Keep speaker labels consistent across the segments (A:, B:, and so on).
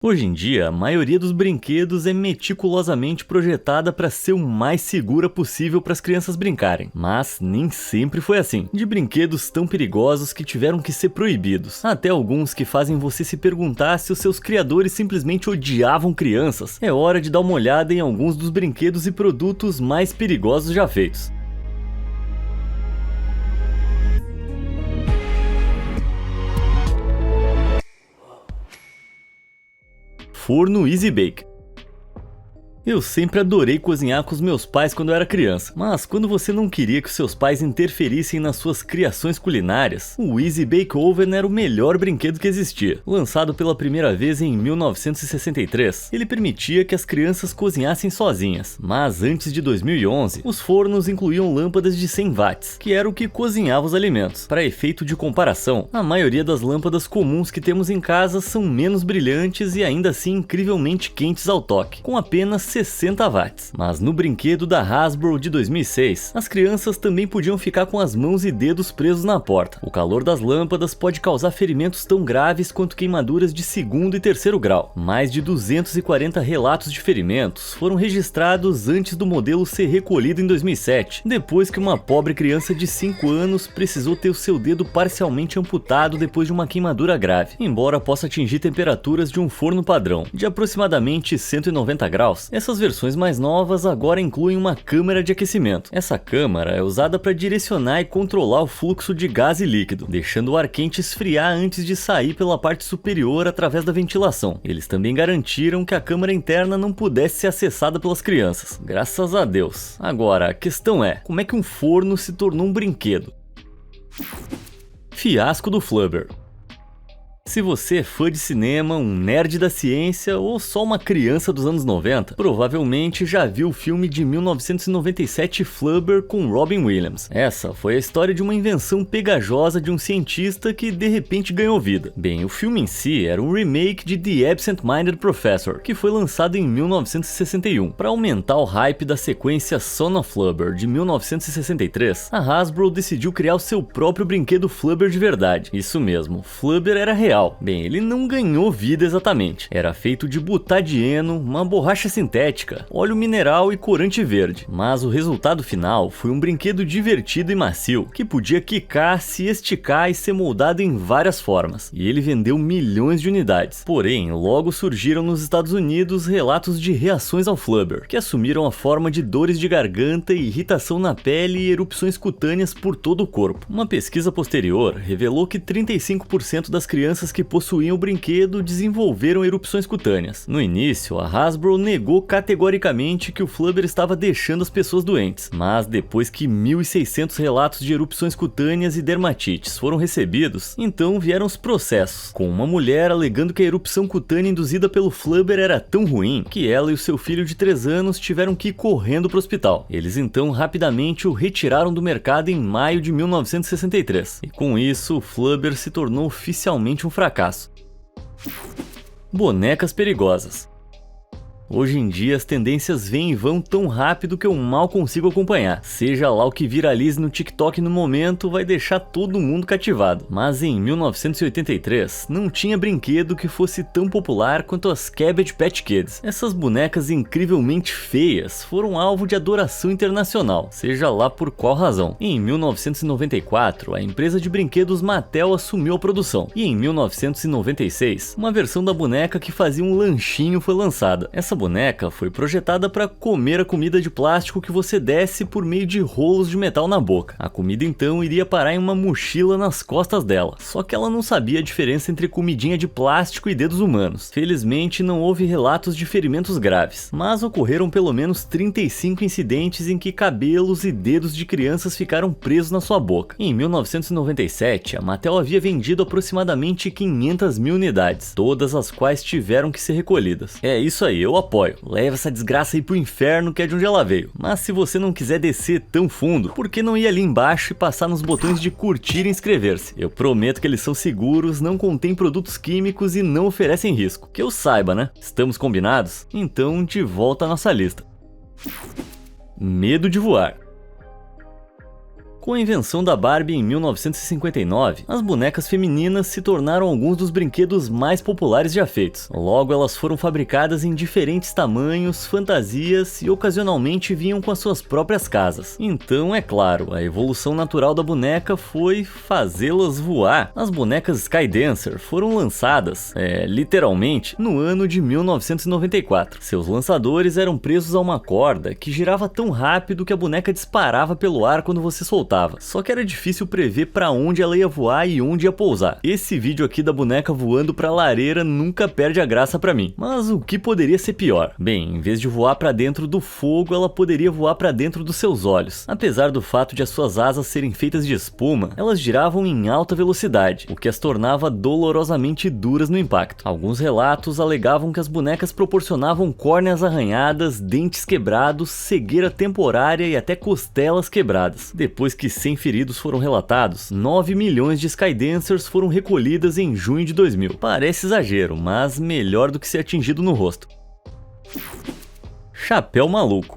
A: Hoje em dia, a maioria dos brinquedos é meticulosamente projetada para ser o mais segura possível para as crianças brincarem. Mas nem sempre foi assim. De brinquedos tão perigosos que tiveram que ser proibidos, até alguns que fazem você se perguntar se os seus criadores simplesmente odiavam crianças. É hora de dar uma olhada em alguns dos brinquedos e produtos mais perigosos já feitos. Forno Easy Bake. Eu sempre adorei cozinhar com os meus pais quando eu era criança, mas quando você não queria que os seus pais interferissem nas suas criações culinárias, o Easy Bake Oven era o melhor brinquedo que existia. Lançado pela primeira vez em 1963, ele permitia que as crianças cozinhassem sozinhas, mas antes de 2011, os fornos incluíam lâmpadas de 100 watts, que era o que cozinhava os alimentos. Para efeito de comparação, a maioria das lâmpadas comuns que temos em casa são menos brilhantes e ainda assim incrivelmente quentes ao toque, com apenas 60 watts. Mas no brinquedo da Hasbro de 2006, as crianças também podiam ficar com as mãos e dedos presos na porta. O calor das lâmpadas pode causar ferimentos tão graves quanto queimaduras de segundo e terceiro grau. Mais de 240 relatos de ferimentos foram registrados antes do modelo ser recolhido em 2007, depois que uma pobre criança de 5 anos precisou ter o seu dedo parcialmente amputado depois de uma queimadura grave. Embora possa atingir temperaturas de um forno padrão, de aproximadamente 190 graus, essas versões mais novas agora incluem uma câmara de aquecimento. Essa câmara é usada para direcionar e controlar o fluxo de gás e líquido, deixando o ar quente esfriar antes de sair pela parte superior através da ventilação. Eles também garantiram que a câmara interna não pudesse ser acessada pelas crianças. Graças a Deus. Agora, a questão é, como é que um forno se tornou um brinquedo? Fiasco do Flubber. Se você é fã de cinema, um nerd da ciência ou só uma criança dos anos 90, provavelmente já viu o filme de 1997 Flubber com Robin Williams. Essa foi a história de uma invenção pegajosa de um cientista que de repente ganhou vida. Bem, o filme em si era um remake de The Absent-Minded Professor, que foi lançado em 1961. Para aumentar o hype da sequência Son of Flubber de 1963, a Hasbro decidiu criar o seu próprio brinquedo Flubber de verdade. Isso mesmo, Flubber era real. Bem, ele não ganhou vida exatamente. Era feito de butadieno, uma borracha sintética, óleo mineral e corante verde. Mas o resultado final foi um brinquedo divertido e macio, que podia quicar, se esticar e ser moldado em várias formas. E ele vendeu milhões de unidades. Porém, logo surgiram nos Estados Unidos relatos de reações ao Flubber, que assumiram a forma de dores de garganta, irritação na pele e erupções cutâneas por todo o corpo. Uma pesquisa posterior revelou que 35% das crianças que possuíam o brinquedo desenvolveram erupções cutâneas. No início, a Hasbro negou categoricamente que o Flubber estava deixando as pessoas doentes, mas depois que 1.600 relatos de erupções cutâneas e dermatites foram recebidos, então vieram os processos, com uma mulher alegando que a erupção cutânea induzida pelo Flubber era tão ruim que ela e o seu filho de 3 anos tiveram que ir correndo para o hospital. Eles então rapidamente o retiraram do mercado em maio de 1963, e com isso o Flubber se tornou oficialmente um fracasso. Bonecas perigosas. Hoje em dia as tendências vêm e vão tão rápido que eu mal consigo acompanhar. Seja lá o que viralize no TikTok no momento, vai deixar todo mundo cativado. Mas em 1983, não tinha brinquedo que fosse tão popular quanto as Cabbage Patch Kids. Essas bonecas incrivelmente feias foram alvo de adoração internacional, seja lá por qual razão. Em 1994, a empresa de brinquedos Mattel assumiu a produção. E em 1996, uma versão da boneca que fazia um lanchinho foi lançada. Essa boneca foi projetada para comer a comida de plástico que você desce por meio de rolos de metal na boca. A comida então iria parar em uma mochila nas costas dela, só que ela não sabia a diferença entre comidinha de plástico e dedos humanos. Felizmente não houve relatos de ferimentos graves, mas ocorreram pelo menos 35 incidentes em que cabelos e dedos de crianças ficaram presos na sua boca. Em 1997, a Mattel havia vendido aproximadamente 500 mil unidades, todas as quais tiveram que ser recolhidas. É isso aí, eu apoio. Leva essa desgraça aí pro inferno, que é de onde ela veio. Mas se você não quiser descer tão fundo, por que não ir ali embaixo e passar nos botões de curtir e inscrever-se? Eu prometo que eles são seguros, não contêm produtos químicos e não oferecem risco. Que eu saiba, né? Estamos combinados? Então, de volta à nossa lista. Medo de voar. Com a invenção da Barbie em 1959, as bonecas femininas se tornaram alguns dos brinquedos mais populares já feitos. Logo, elas foram fabricadas em diferentes tamanhos, fantasias e ocasionalmente vinham com as suas próprias casas. Então, é claro, a evolução natural da boneca foi fazê-las voar. As bonecas Skydancer foram lançadas, literalmente, no ano de 1994. Seus lançadores eram presos a uma corda que girava tão rápido que a boneca disparava pelo ar quando você soltava. Só que era difícil prever para onde ela ia voar e onde ia pousar. Esse vídeo aqui da boneca voando pra lareira nunca perde a graça pra mim. Mas o que poderia ser pior? Bem, em vez de voar pra dentro do fogo, ela poderia voar pra dentro dos seus olhos. Apesar do fato de as suas asas serem feitas de espuma, elas giravam em alta velocidade, o que as tornava dolorosamente duras no impacto. Alguns relatos alegavam que as bonecas proporcionavam córneas arranhadas, dentes quebrados, cegueira temporária e até costelas quebradas. Depois que 100 feridos foram relatados, 9 milhões de Skydancers foram recolhidas em junho de 2000. Parece exagero, mas melhor do que ser atingido no rosto. Chapéu maluco.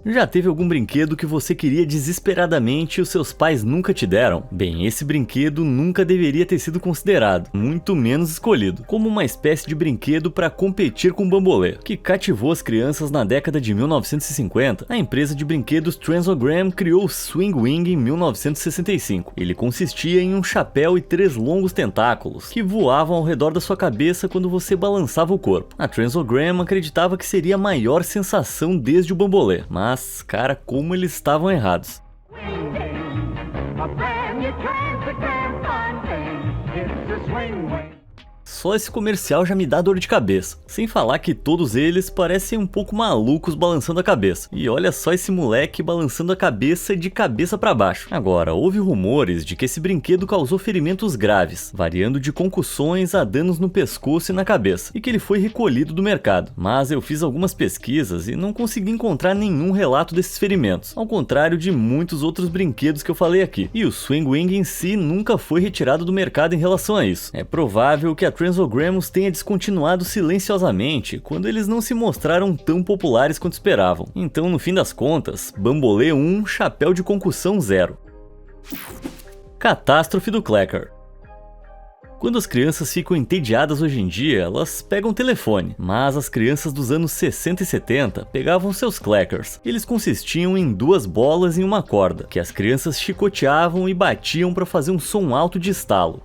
A: Já teve algum brinquedo que você queria desesperadamente e os seus pais nunca te deram? Bem, esse brinquedo nunca deveria ter sido considerado, muito menos escolhido, como uma espécie de brinquedo para competir com o bambolê, que cativou as crianças na década de 1950. A empresa de brinquedos Transogram criou o Swing Wing em 1965. Ele consistia em um chapéu e 3 longos tentáculos, que voavam ao redor da sua cabeça quando você balançava o corpo. A Transogram acreditava que seria a maior sensação desde o bambolê, mas cara, como eles estavam errados. Só esse comercial já me dá dor de cabeça. Sem falar que todos eles parecem um pouco malucos balançando a cabeça. E olha só esse moleque balançando a cabeça de cabeça para baixo. Agora, houve rumores de que esse brinquedo causou ferimentos graves, variando de concussões a danos no pescoço e na cabeça, e que ele foi recolhido do mercado. Mas eu fiz algumas pesquisas e não consegui encontrar nenhum relato desses ferimentos, ao contrário de muitos outros brinquedos que eu falei aqui. E o Swing Wing em si nunca foi retirado do mercado em relação a isso. É provável que a Transogramus tenha descontinuado silenciosamente quando eles não se mostraram tão populares quanto esperavam. Então, no fim das contas, Bambolê 1, chapéu de concussão 0. Catástrofe do Clacker. Quando as crianças ficam entediadas hoje em dia, elas pegam o telefone, mas as crianças dos anos 60 e 70 pegavam seus clackers. Eles consistiam em 2 bolas em uma corda, que as crianças chicoteavam e batiam para fazer um som alto de estalo.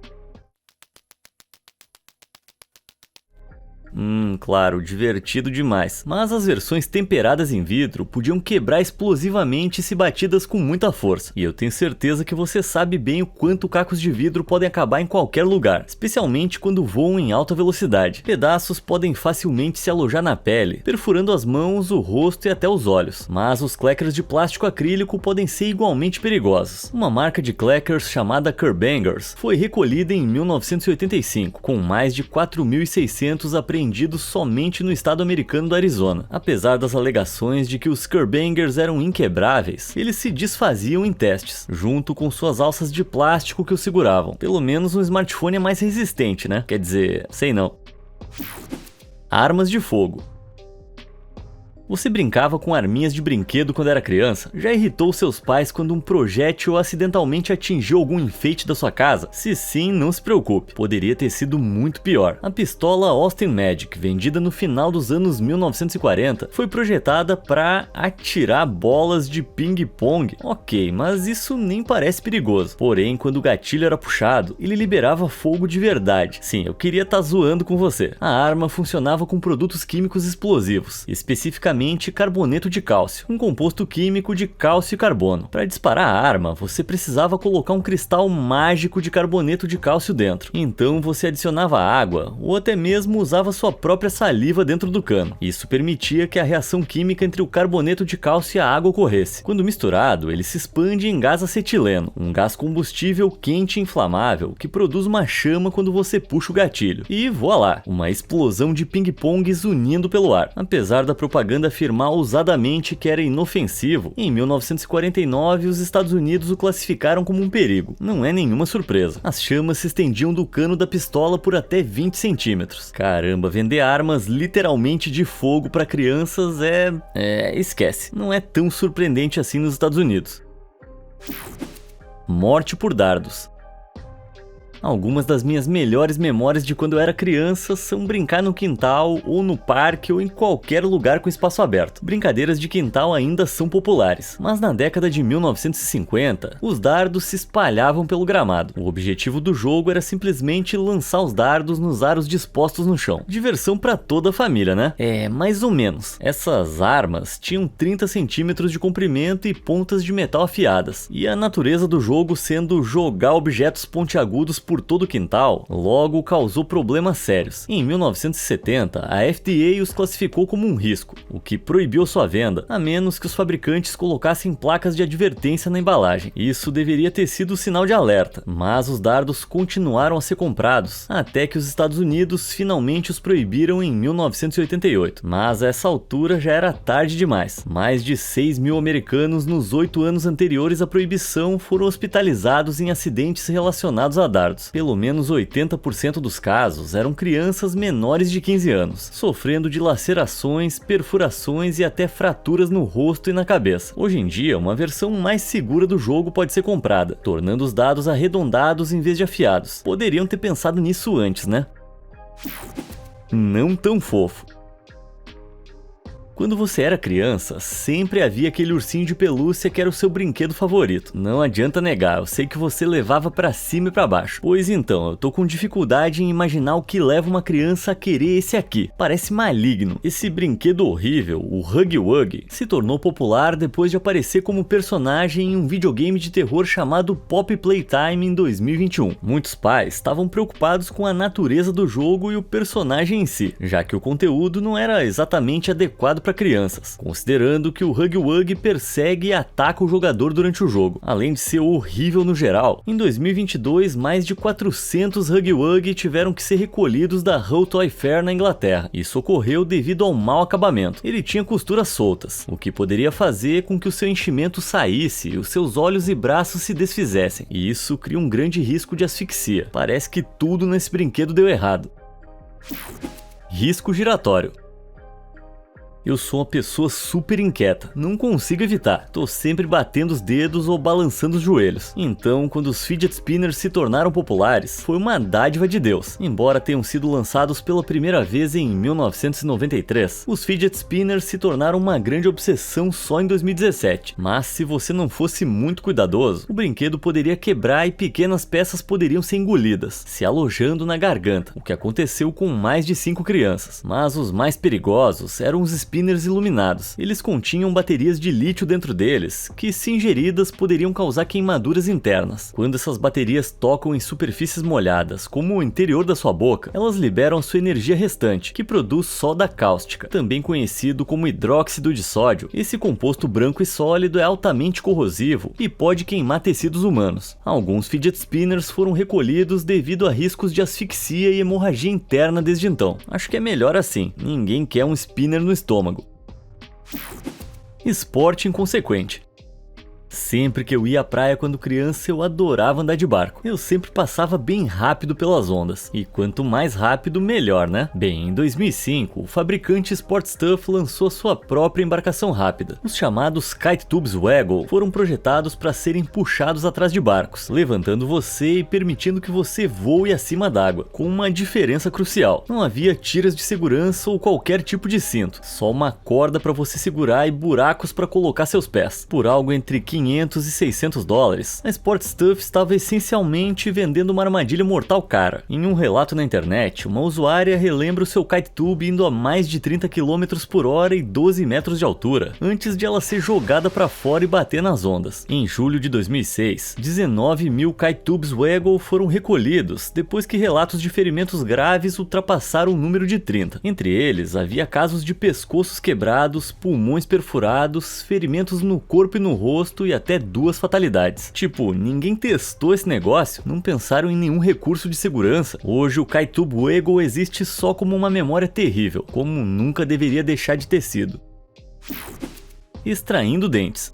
A: Claro, divertido demais. Mas as versões temperadas em vidro podiam quebrar explosivamente se batidas com muita força. E eu tenho certeza que você sabe bem o quanto cacos de vidro podem acabar em qualquer lugar, especialmente quando voam em alta velocidade. Pedaços podem facilmente se alojar na pele, perfurando as mãos, o rosto e até os olhos. Mas os clackers de plástico acrílico podem ser igualmente perigosos. Uma marca de clackers chamada Kerbangers foi recolhida em 1985, com mais de 4.600 apreendidos somente no estado americano do Arizona. Apesar das alegações de que os Kerbangers eram inquebráveis, eles se desfaziam em testes, junto com suas alças de plástico que os seguravam. Pelo menos um smartphone é mais resistente, né? Quer dizer, sei não. Armas de fogo. Você brincava com arminhas de brinquedo quando era criança? Já irritou seus pais quando um projétil acidentalmente atingiu algum enfeite da sua casa? Se sim, não se preocupe, poderia ter sido muito pior. A pistola Austin Magic, vendida no final dos anos 1940, foi projetada para atirar bolas de ping-pong. Ok, mas isso nem parece perigoso. Porém, quando o gatilho era puxado, ele liberava fogo de verdade. Sim, eu queria estar zoando com você. A arma funcionava com produtos químicos explosivos, especificamente carboneto de cálcio, um composto químico de cálcio e carbono. Para disparar a arma, você precisava colocar um cristal mágico de carboneto de cálcio dentro. Então você adicionava água ou até mesmo usava sua própria saliva dentro do cano. Isso permitia que a reação química entre o carboneto de cálcio e a água ocorresse. Quando misturado, ele se expande em gás acetileno, um gás combustível quente e inflamável que produz uma chama quando você puxa o gatilho. E voilá, uma explosão de ping-pongs unindo pelo ar. Apesar da propaganda afirmar ousadamente que era inofensivo, em 1949 os Estados Unidos o classificaram como um perigo. Não é nenhuma surpresa. As chamas se estendiam do cano da pistola por até 20 centímetros. Caramba, vender armas literalmente de fogo para crianças esquece. Não é tão surpreendente assim nos Estados Unidos. Morte por dardos. Algumas das minhas melhores memórias de quando eu era criança são brincar no quintal, ou no parque, ou em qualquer lugar com espaço aberto. Brincadeiras de quintal ainda são populares, mas na década de 1950, os dardos se espalhavam pelo gramado. O objetivo do jogo era simplesmente lançar os dardos nos aros dispostos no chão. Diversão pra toda a família, né? Mais ou menos. Essas armas tinham 30 centímetros de comprimento e pontas de metal afiadas, e a natureza do jogo sendo jogar objetos pontiagudos por todo o quintal, logo causou problemas sérios. Em 1970, a FDA os classificou como um risco, o que proibiu sua venda, a menos que os fabricantes colocassem placas de advertência na embalagem. Isso deveria ter sido sinal de alerta, mas os dardos continuaram a ser comprados, até que os Estados Unidos finalmente os proibiram em 1988. Mas a essa altura já era tarde demais. Mais de 6 mil americanos nos 8 anos anteriores à proibição foram hospitalizados em acidentes relacionados a dardos. Pelo menos 80% dos casos eram crianças menores de 15 anos, sofrendo de lacerações, perfurações e até fraturas no rosto e na cabeça. Hoje em dia, uma versão mais segura do jogo pode ser comprada, tornando os dados arredondados em vez de afiados. Poderiam ter pensado nisso antes, né? Não tão fofo. Quando você era criança, sempre havia aquele ursinho de pelúcia que era o seu brinquedo favorito. Não adianta negar, eu sei que você levava pra cima e pra baixo. Pois então, eu tô com dificuldade em imaginar o que leva uma criança a querer esse aqui. Parece maligno. Esse brinquedo horrível, o Huggy Wuggy, se tornou popular depois de aparecer como personagem em um videogame de terror chamado Pop Playtime em 2021. Muitos pais estavam preocupados com a natureza do jogo e o personagem em si, já que o conteúdo não era exatamente adequado para crianças, considerando que o Huggy Wuggy persegue e ataca o jogador durante o jogo, além de ser horrível no geral. Em 2022, mais de 400 Huggy Wuggy tiveram que ser recolhidos da Hull Toy Fair na Inglaterra. Isso ocorreu devido ao mau acabamento. Ele tinha costuras soltas, o que poderia fazer com que o seu enchimento saísse e os seus olhos e braços se desfizessem, e isso cria um grande risco de asfixia. Parece que tudo nesse brinquedo deu errado. Risco giratório. Eu sou uma pessoa super inquieta, não consigo evitar, tô sempre batendo os dedos ou balançando os joelhos. Então, quando os fidget spinners se tornaram populares, foi uma dádiva de Deus. Embora tenham sido lançados pela primeira vez em 1993, os fidget spinners se tornaram uma grande obsessão só em 2017. Mas se você não fosse muito cuidadoso, o brinquedo poderia quebrar e pequenas peças poderiam ser engolidas, se alojando na garganta, o que aconteceu com mais de 5 crianças. Mas os mais perigosos eram os spinners iluminados. Eles continham baterias de lítio dentro deles, que se ingeridas poderiam causar queimaduras internas. Quando essas baterias tocam em superfícies molhadas, como o interior da sua boca, elas liberam a sua energia restante, que produz soda cáustica, também conhecido como hidróxido de sódio. Esse composto branco e sólido é altamente corrosivo e pode queimar tecidos humanos. Alguns fidget spinners foram recolhidos devido a riscos de asfixia e hemorragia interna desde então. Acho que é melhor assim, ninguém quer um spinner no estômago. Esporte inconsequente. Sempre que eu ia à praia quando criança, eu adorava andar de barco. Eu sempre passava bem rápido pelas ondas. E quanto mais rápido, melhor, né? Bem, em 2005, o fabricante Sport Stuff lançou a sua própria embarcação rápida. Os chamados Kite Tubes Waggle foram projetados para serem puxados atrás de barcos, levantando você e permitindo que você voe acima d'água, com uma diferença crucial. Não havia tiras de segurança ou qualquer tipo de cinto, só uma corda para você segurar e buracos para colocar seus pés. Por algo entre 500 e 600 dólares, a Sport Stuff estava essencialmente vendendo uma armadilha mortal cara. Em um relato na internet, uma usuária relembra o seu kite tube indo a mais de 30 km por hora e 12 metros de altura, antes de ela ser jogada para fora e bater nas ondas. Em julho de 2006, 19 mil kite tubes Waggle foram recolhidos, depois que relatos de ferimentos graves ultrapassaram o número de 30. Entre eles, havia casos de pescoços quebrados, pulmões perfurados, ferimentos no corpo e no rosto e até 2 fatalidades. Tipo, ninguém testou esse negócio, não pensaram em nenhum recurso de segurança. Hoje o Kite Tube Waggle existe só como uma memória terrível, como nunca deveria deixar de ter sido. Extraindo dentes.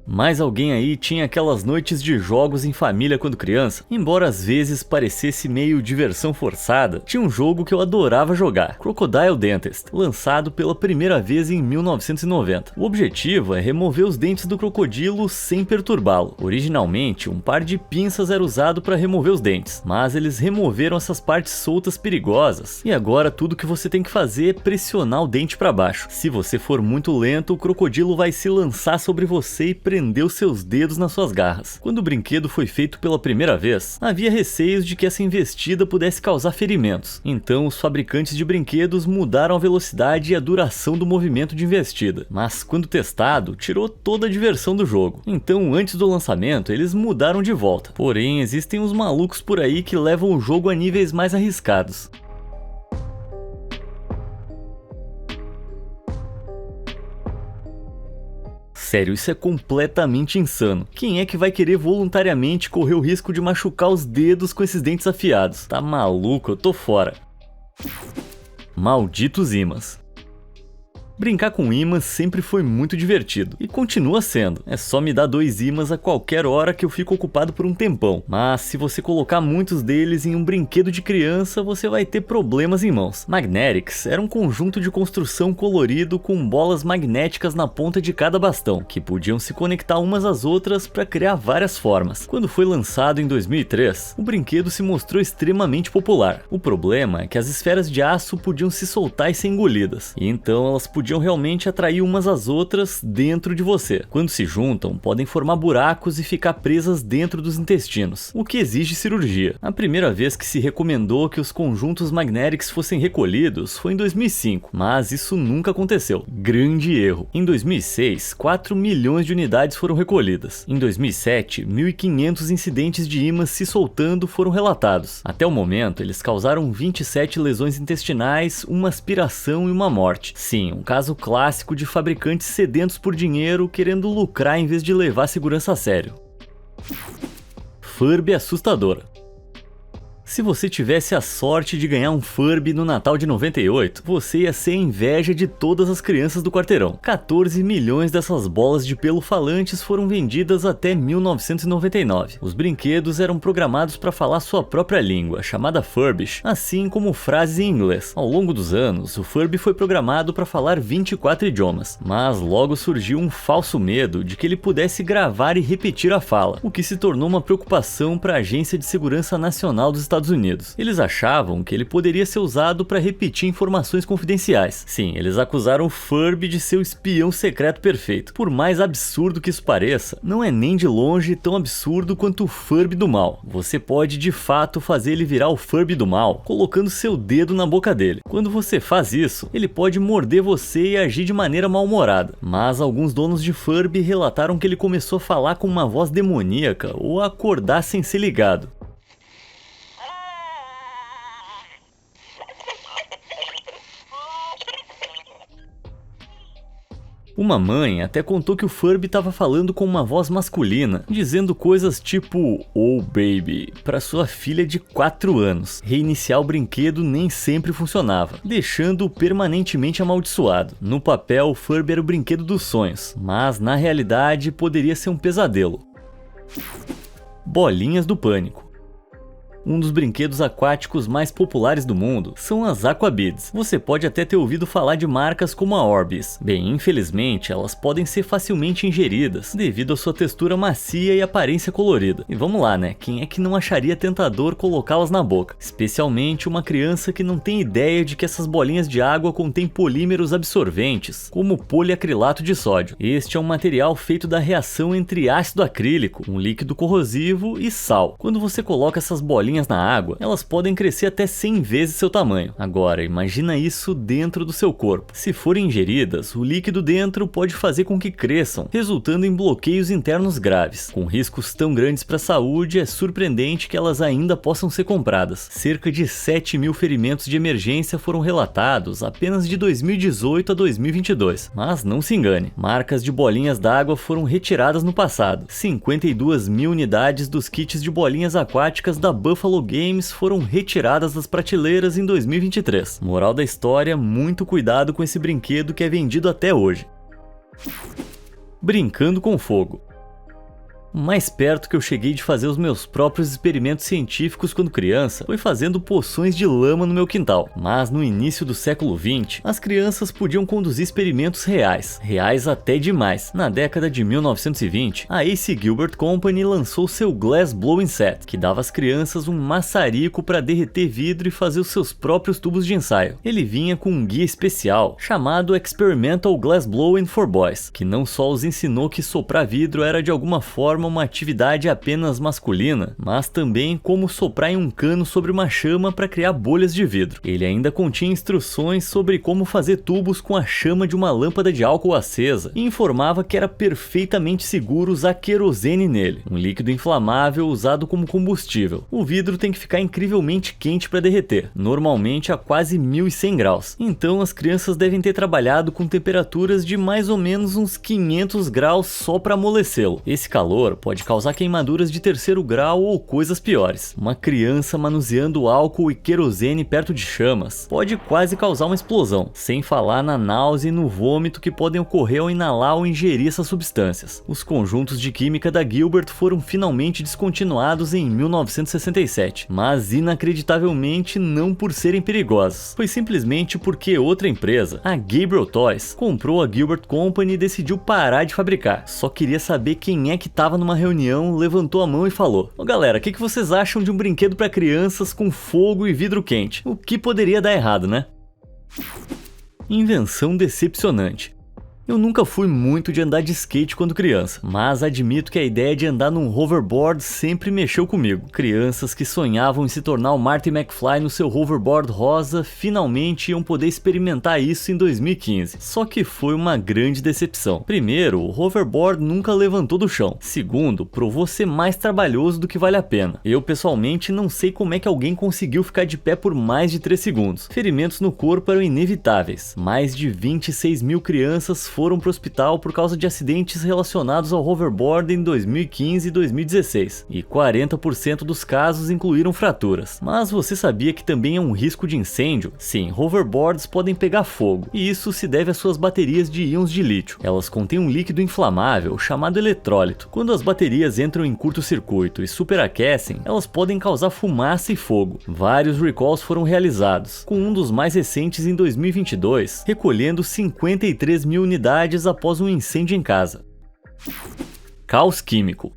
A: Mas alguém aí tinha aquelas noites de jogos em família quando criança? Embora às vezes parecesse meio diversão forçada, tinha um jogo que eu adorava jogar, Crocodile Dentist, lançado pela primeira vez em 1990. O objetivo é remover os dentes do crocodilo sem perturbá-lo. Originalmente, um par de pinças era usado para remover os dentes, mas eles removeram essas partes soltas perigosas, e agora tudo que você tem que fazer é pressionar o dente para baixo. Se você for muito lento, o crocodilo vai se lançar sobre você e prendeu seus dedos nas suas garras. Quando o brinquedo foi feito pela primeira vez, havia receios de que essa investida pudesse causar ferimentos. Então, os fabricantes de brinquedos mudaram a velocidade e a duração do movimento de investida. Mas, quando testado, tirou toda a diversão do jogo. Então, antes do lançamento, eles mudaram de volta. Porém, existem uns malucos por aí que levam o jogo a níveis mais arriscados. Sério, isso é completamente insano. Quem é que vai querer voluntariamente correr o risco de machucar os dedos com esses dentes afiados? Tá maluco? Eu tô fora. Malditos ímãs. Brincar com ímãs sempre foi muito divertido, e continua sendo. É só me dar 2 ímãs a qualquer hora que eu fico ocupado por um tempão. Mas se você colocar muitos deles em um brinquedo de criança, você vai ter problemas em mãos. Magnetics era um conjunto de construção colorido com bolas magnéticas na ponta de cada bastão, que podiam se conectar umas às outras para criar várias formas. Quando foi lançado em 2003, o brinquedo se mostrou extremamente popular. O problema é que as esferas de aço podiam se soltar e ser engolidas, e então elas podiam realmente atrair umas às outras dentro de você. Quando se juntam, podem formar buracos e ficar presas dentro dos intestinos, o que exige cirurgia. A primeira vez que se recomendou que os conjuntos Magnetics fossem recolhidos foi em 2005, mas isso nunca aconteceu. Grande erro. Em 2006, 4 milhões de unidades foram recolhidas. Em 2007, 1.500 incidentes de ímãs se soltando foram relatados. Até o momento, eles causaram 27 lesões intestinais, uma aspiração e uma morte. Sim, um caso clássico de fabricantes sedentos por dinheiro querendo lucrar em vez de levar a segurança a sério. Furby assustadora. Se você tivesse a sorte de ganhar um Furby no Natal de 98, você ia ser a inveja de todas as crianças do quarteirão. 14 milhões dessas bolas de pelo falantes foram vendidas até 1999. Os brinquedos eram programados para falar sua própria língua, chamada Furbish, assim como frases em inglês. Ao longo dos anos, o Furby foi programado para falar 24 idiomas, mas logo surgiu um falso medo de que ele pudesse gravar e repetir a fala, o que se tornou uma preocupação para a Agência de Segurança Nacional dos Estados Unidos. Eles achavam que ele poderia ser usado para repetir informações confidenciais. Sim, eles acusaram o Furby de ser o espião secreto perfeito. Por mais absurdo que isso pareça, não é nem de longe tão absurdo quanto o Furby do mal. Você pode de fato fazer ele virar o Furby do mal, colocando seu dedo na boca dele. Quando você faz isso, ele pode morder você e agir de maneira mal-humorada. Mas alguns donos de Furby relataram que ele começou a falar com uma voz demoníaca ou a acordar sem ser ligado. Uma mãe até contou que o Furby estava falando com uma voz masculina, dizendo coisas tipo "Oh baby" para sua filha de 4 anos. Reiniciar o brinquedo nem sempre funcionava, deixando-o permanentemente amaldiçoado. No papel, o Furby era o brinquedo dos sonhos, mas na realidade poderia ser um pesadelo. Bolinhas do pânico. Um dos brinquedos aquáticos mais populares do mundo são as Aquabids. Você pode até ter ouvido falar de marcas como a Orbis. Bem, infelizmente, elas podem ser facilmente ingeridas, devido à sua textura macia e aparência colorida. E vamos lá, né? Quem é que não acharia tentador colocá-las na boca? Especialmente uma criança que não tem ideia de que essas bolinhas de água contêm polímeros absorventes, como poliacrilato de sódio. Este é um material feito da reação entre ácido acrílico, um líquido corrosivo, e sal. Quando você coloca essas bolinhas na água, elas podem crescer até 100 vezes seu tamanho. Agora, imagina isso dentro do seu corpo. Se forem ingeridas, o líquido dentro pode fazer com que cresçam, resultando em bloqueios internos graves. Com riscos tão grandes para a saúde, é surpreendente que elas ainda possam ser compradas. Cerca de 7 mil ferimentos de emergência foram relatados apenas de 2018 a 2022. Mas não se engane, marcas de bolinhas d'água foram retiradas no passado. 52 mil unidades dos kits de bolinhas aquáticas da Buffalo Games foram retiradas das prateleiras em 2023. Moral da história, muito cuidado com esse brinquedo que é vendido até hoje. Brincando com fogo. O mais perto que eu cheguei de fazer os meus próprios experimentos científicos quando criança foi fazendo poções de lama no meu quintal. Mas no início do século XX, as crianças podiam conduzir experimentos reais até demais. Na década de 1920, a A.C. Gilbert Company lançou seu Glass Blowing Set, que dava às crianças um maçarico para derreter vidro e fazer os seus próprios tubos de ensaio. Ele vinha com um guia especial chamado Experimental Glass Blowing for Boys, que não só os ensinou que soprar vidro era de alguma forma uma atividade apenas masculina, mas também como soprar em um cano sobre uma chama para criar bolhas de vidro. Ele ainda continha instruções sobre como fazer tubos com a chama de uma lâmpada de álcool acesa e informava que era perfeitamente seguro usar querosene nele, um líquido inflamável usado como combustível. O vidro tem que ficar incrivelmente quente para derreter, normalmente a quase 1100 graus. Então as crianças devem ter trabalhado com temperaturas de mais ou menos uns 500 graus só para amolecê-lo. Esse calor pode causar queimaduras de terceiro grau ou coisas piores. Uma criança manuseando álcool e querosene perto de chamas pode quase causar uma explosão, sem falar na náusea e no vômito que podem ocorrer ao inalar ou ingerir essas substâncias. Os conjuntos de química da Gilbert foram finalmente descontinuados em 1967, mas inacreditavelmente não por serem perigosos. Foi simplesmente porque outra empresa, a Gabriel Toys, comprou a Gilbert Company e decidiu parar de fabricar. Só queria saber quem é que estava numa reunião, levantou a mão e falou: "Ô galera, o que vocês acham de um brinquedo para crianças com fogo e vidro quente? O que poderia dar errado, né?" Invenção decepcionante. Eu nunca fui muito de andar de skate quando criança, mas admito que a ideia de andar num hoverboard sempre mexeu comigo. Crianças que sonhavam em se tornar o Marty McFly no seu hoverboard rosa finalmente iam poder experimentar isso em 2015. Só que foi uma grande decepção. Primeiro, o hoverboard nunca levantou do chão. Segundo, provou ser mais trabalhoso do que vale a pena. Eu pessoalmente não sei como é que alguém conseguiu ficar de pé por mais de 3 segundos. Ferimentos no corpo eram inevitáveis. Mais de 26 mil crianças foram para o hospital por causa de acidentes relacionados ao hoverboard em 2015 e 2016, e 40% dos casos incluíram fraturas. Mas você sabia que também é um risco de incêndio? Sim, hoverboards podem pegar fogo, e isso se deve às suas baterias de íons de lítio. Elas contêm um líquido inflamável chamado eletrólito. Quando as baterias entram em curto-circuito e superaquecem, elas podem causar fumaça e fogo. Vários recalls foram realizados, com um dos mais recentes em 2022, recolhendo 53 mil unidades após um incêndio em casa. Caos químico.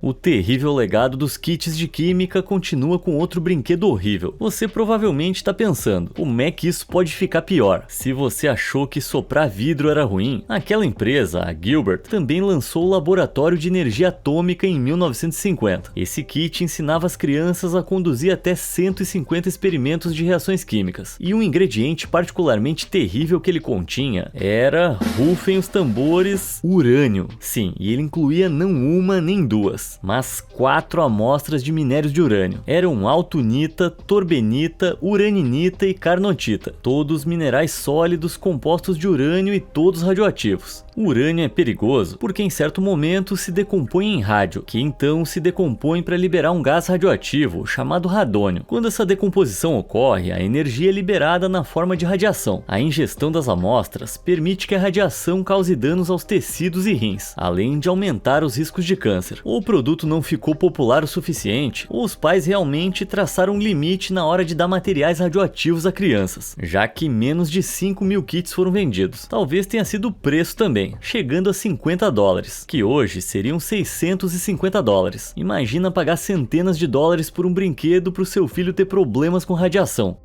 A: O terrível legado dos kits de química continua com outro brinquedo horrível. Você provavelmente está pensando, como é que isso pode ficar pior? Se você achou que soprar vidro era ruim, aquela empresa, a Gilbert, também lançou o Laboratório de Energia Atômica em 1950. Esse kit ensinava as crianças a conduzir até 150 experimentos de reações químicas. E um ingrediente particularmente terrível que ele continha era, rufem os tambores, urânio. Sim, e ele incluía não uma nem duas, mas 4 amostras de minérios de urânio. Eram altunita, torbenita, uraninita e carnotita, todos minerais sólidos compostos de urânio e todos radioativos. O urânio é perigoso porque em certo momento se decompõe em rádio, que então se decompõe para liberar um gás radioativo chamado radônio. Quando essa decomposição ocorre, a energia é liberada na forma de radiação. A ingestão das amostras permite que a radiação cause danos aos tecidos e rins, além de aumentar os riscos de câncer. O produto não ficou popular o suficiente, ou os pais realmente traçaram um limite na hora de dar materiais radioativos a crianças, já que menos de 5 mil kits foram vendidos. Talvez tenha sido o preço também, chegando a $50, que hoje seriam $650. Imagina pagar centenas de dólares por um brinquedo para o seu filho ter problemas com radiação.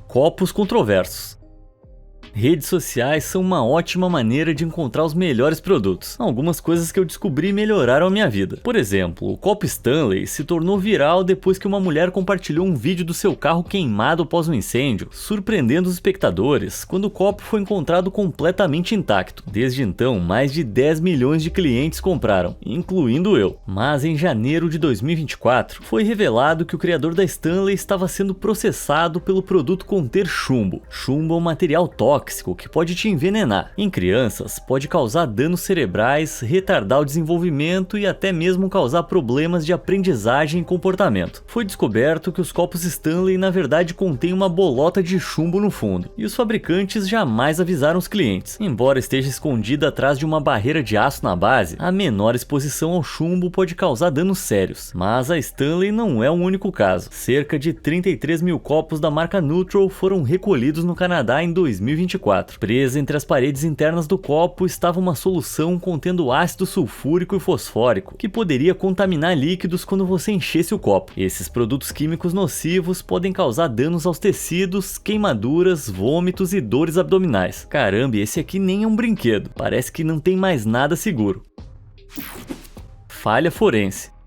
A: Copos controversos. Redes sociais são uma ótima maneira de encontrar os melhores produtos. Algumas coisas que eu descobri melhoraram a minha vida. Por exemplo, o copo Stanley se tornou viral depois que uma mulher compartilhou um vídeo do seu carro queimado após um incêndio, surpreendendo os espectadores quando o copo foi encontrado completamente intacto. Desde então, mais de 10 milhões de clientes compraram, incluindo eu. Mas em janeiro de 2024, foi revelado que o criador da Stanley estava sendo processado pelo produto conter chumbo. Chumbo é um material tóxico tóxico que pode te envenenar. Em crianças, pode causar danos cerebrais, retardar o desenvolvimento e até mesmo causar problemas de aprendizagem e comportamento. Foi descoberto que os copos Stanley na verdade contêm uma bolota de chumbo no fundo, e os fabricantes jamais avisaram os clientes. Embora esteja escondida atrás de uma barreira de aço na base, a menor exposição ao chumbo pode causar danos sérios. Mas a Stanley não é o único caso. Cerca de 33 mil copos da marca Neutral foram recolhidos no Canadá em 2024. Presa entre as paredes internas do copo estava uma solução contendo ácido sulfúrico e fosfórico, que poderia contaminar líquidos quando você enchesse o copo. Esses produtos químicos nocivos podem causar danos aos tecidos, queimaduras, vômitos e dores abdominais. Caramba, esse aqui nem é um brinquedo. Parece que não tem mais nada seguro. Falha forense.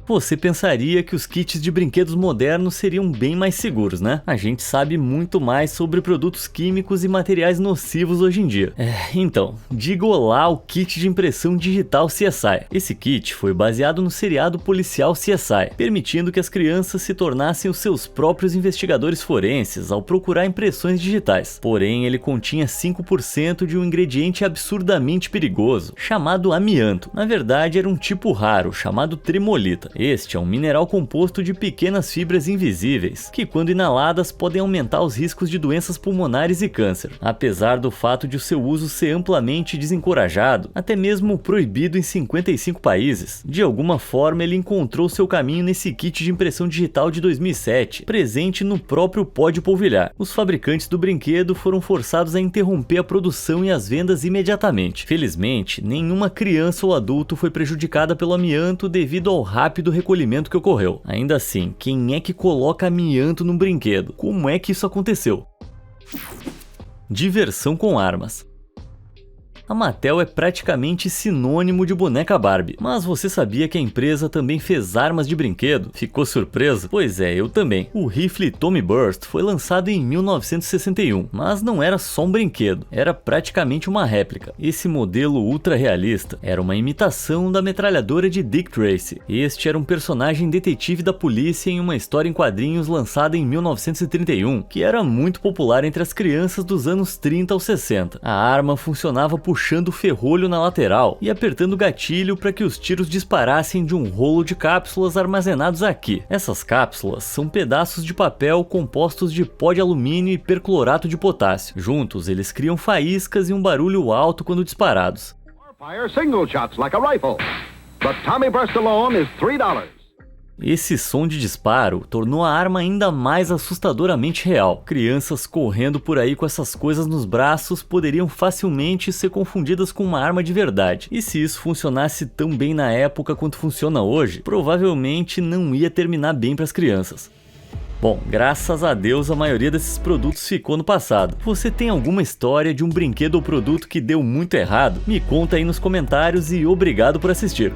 A: Você pensaria que os kits de brinquedos modernos seriam bem mais seguros, né? A gente sabe muito mais sobre produtos químicos e materiais nocivos hoje em dia. Então, diga olá ao kit de impressão digital CSI. Esse kit foi baseado no seriado policial CSI, permitindo que as crianças se tornassem os seus próprios investigadores forenses ao procurar impressões digitais. Porém, ele continha 5% de um ingrediente absurdamente perigoso, chamado amianto. Na verdade, era um tipo raro, chamado tremolita. Este é um mineral composto de pequenas fibras invisíveis, que quando inaladas podem aumentar os riscos de doenças pulmonares e câncer. Apesar do fato de o seu uso ser amplamente desencorajado, até mesmo proibido em 55 países, de alguma forma ele encontrou seu caminho nesse kit de impressão digital de 2007, presente no próprio pó de polvilhar. Os fabricantes do brinquedo foram forçados a interromper a produção e as vendas imediatamente. Felizmente, nenhuma criança ou adulto foi prejudicada pelo amianto devido ao rápido recolhimento que ocorreu. Ainda assim, quem é que coloca amianto num brinquedo? Como é que isso aconteceu? Diversão com armas. A Mattel é praticamente sinônimo de boneca Barbie, mas você sabia que a empresa também fez armas de brinquedo? Ficou surpreso? Pois é, eu também. O rifle Tommy Burst foi lançado em 1961, mas não era só um brinquedo, era praticamente uma réplica. Esse modelo ultra realista era uma imitação da metralhadora de Dick Tracy. Este era um personagem detetive da polícia em uma história em quadrinhos lançada em 1931, que era muito popular entre as crianças dos anos 30 aos 60. A arma funcionava puxando o ferrolho na lateral e apertando o gatilho para que os tiros disparassem de um rolo de cápsulas armazenados aqui. Essas cápsulas são pedaços de papel compostos de pó de alumínio e perclorato de potássio. Juntos, eles criam faíscas e um barulho alto quando disparados.
B: Fire single shots like a rifle. The Tommy Burst alone is $3.
A: Esse som de disparo tornou a arma ainda mais assustadoramente real. Crianças correndo por aí com essas coisas nos braços poderiam facilmente ser confundidas com uma arma de verdade. E se isso funcionasse tão bem na época quanto funciona hoje, provavelmente não ia terminar bem para as crianças. Bom, graças a Deus a maioria desses produtos ficou no passado. Você tem alguma história de um brinquedo ou produto que deu muito errado? Me conta aí nos comentários e obrigado por assistir.